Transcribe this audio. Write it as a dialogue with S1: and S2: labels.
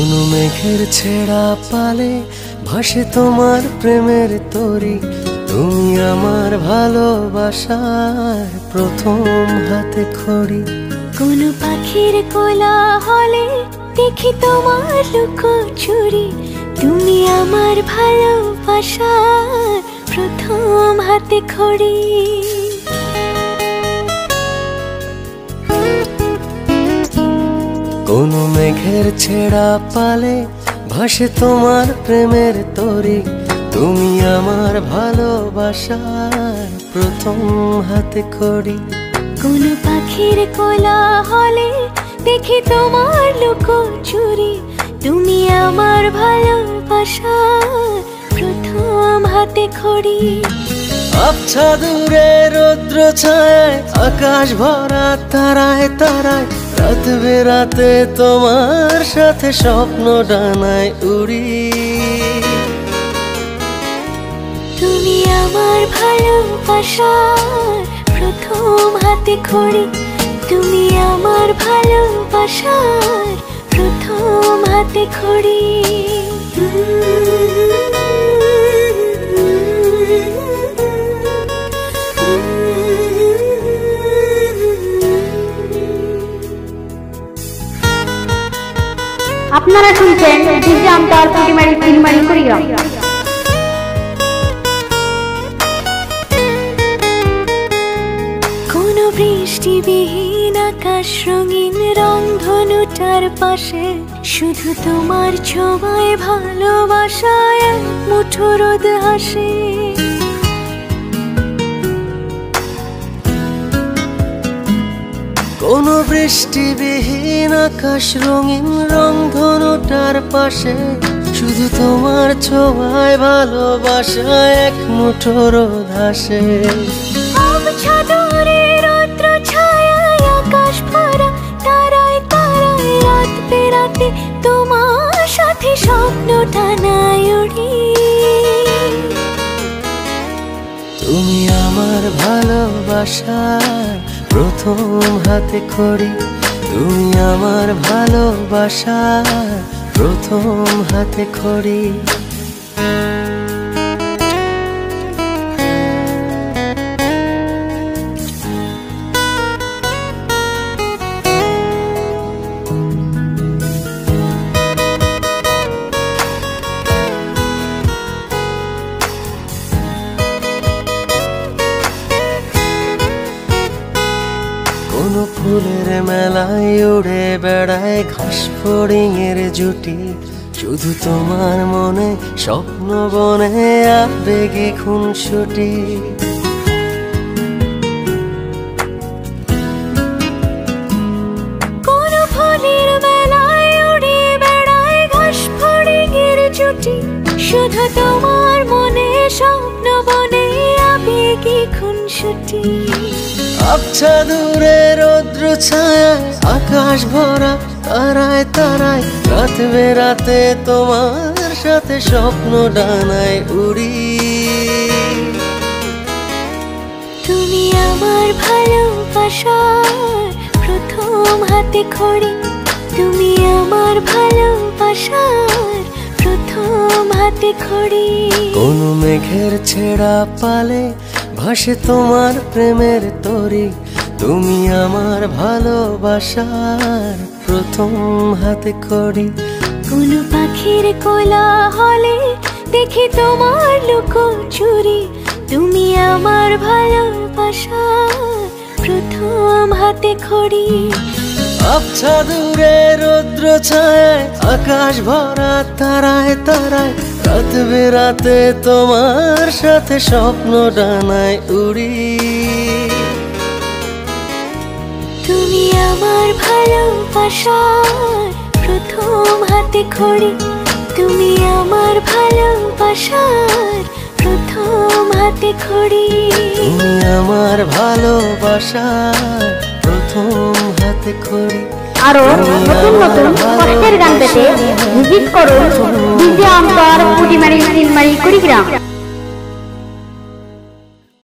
S1: কোনো মেঘের ছেঁড়া পালে ভাসে তোমার প্রেমের তরি, তুমি আমার ভালোবাসার প্রথম হাতে খড়ি।
S2: কোনো পাখির কোলাহলে দেখি তোমার লুকোচুরি, তুমি আমার ভালোবাসার প্রথম হাতে খড়ি।
S1: কোনো মেঘের ছেঁড়া পালে ভাসে তোমার প্রেমের তরি, তুমি আমার ভালোবাসার প্রথম হাতে খড়ি।
S2: কোনো পাখির কোলাহলে দেখি তোমার লুকোচুরি, তুমি আমার ভালোবাসার প্রথম হাতে খড়ি।
S1: আবছা দূরে রৌদ্র ছায়, আকাশ ভরা তারায় তারায়, রাত বেরাতে তোমার সাথে স্বপ্ন ডানায় উড়ি।
S2: তুমি আমার ভালোবাসার প্রথম হাতে খড়ি, তুমি আমার ভালোবাসার প্রথম হাতে খড়ি।
S3: আপনারা শুনছেন ডিজে আমতার পুটিমারি তিনমারি কুড়িগ্রাম।
S2: কোনো বৃষ্টিবিহীন আকাশ রঙিন রংধনুটার পাশে, শুধু তোমার ছোঁয়ায় ভালোবাসায় এক মুঠো রোদ হাসে।
S1: কোনো বৃষ্টিবিহীন আকাশ রঙিন রংধনুটার পাশে, শুধু তোমার ছোঁয়ায় ভালোবাসায় এক মুঠো রোদ হাসে।
S2: আবছা দূরে রৌদ্র ছায়ায় আকাশ ভরা তারায় তারায়, রাত বেরাতে তোমার সাথে স্বপ্ন টানায় উড়ি।
S1: তুমি আমার ভালোবাসার প্রথম হাতে খড়ি, তুমি আমার ভালোবাসার প্রথম হাতে খড়ি। কোনো ফুলের মেলায় উড়ে বেড়ায় ঘাস ফড়িংয়ের জুটি, শুধু তোমার মনে স্বপ্ন বনে আবেগে খুনসুটি।
S2: কোনো ফুলের মেলায় উড়ে বেড়ায় ঘাস ফড়িংয়ের জুটি, শুধু তোমার মনে স্বপ্ন বনে আবেগে খুনসুটি।
S1: আবছা দূরে রৌদ্র ছায়ায় আকাশ ভরা তারায় তারায়, রাত বেরাতে তোমার সাথে স্বপ্ন ডানায় উড়ি।
S2: তুমি আমার ভালোবাসার প্রথম হাতে খড়ি, তুমি আমার ভালোবাসার প্রথম হাতে খড়ি।
S1: কোনো মেঘের ছেঁড়া পালে ভাসে তোমার প্রেমের তরি, তুমি আমার ভালোবাসার প্রথম হাতে খড়ি।
S2: কোনো পাখির কোলাহলে দেখি তোমার লুকোচুরি, তুমি আমার ভালোবাসার প্রথম হাতে খড়ি।
S1: আবছা দূরে রৌদ্র ছায় আকাশ ভরা তারায় তারায়, রাত বেরাতে তোমার সাথে স্বপ্ন ডানায় উড়ি।
S2: তুমি আমার ভালোবাসার প্রথম হাতে খড়ি, তুমি আমার ভালোবাসার প্রথম হাতে খড়ি।
S1: তুমি আমার ভালোবাসার প্রথম হাতে খড়ি।
S3: আরো নতুন নতুন কষ্টের গান পেতে ভিজিট করুন ডিজে আমতার পুটিমারি তিনমারি কুড়িগ্রাম।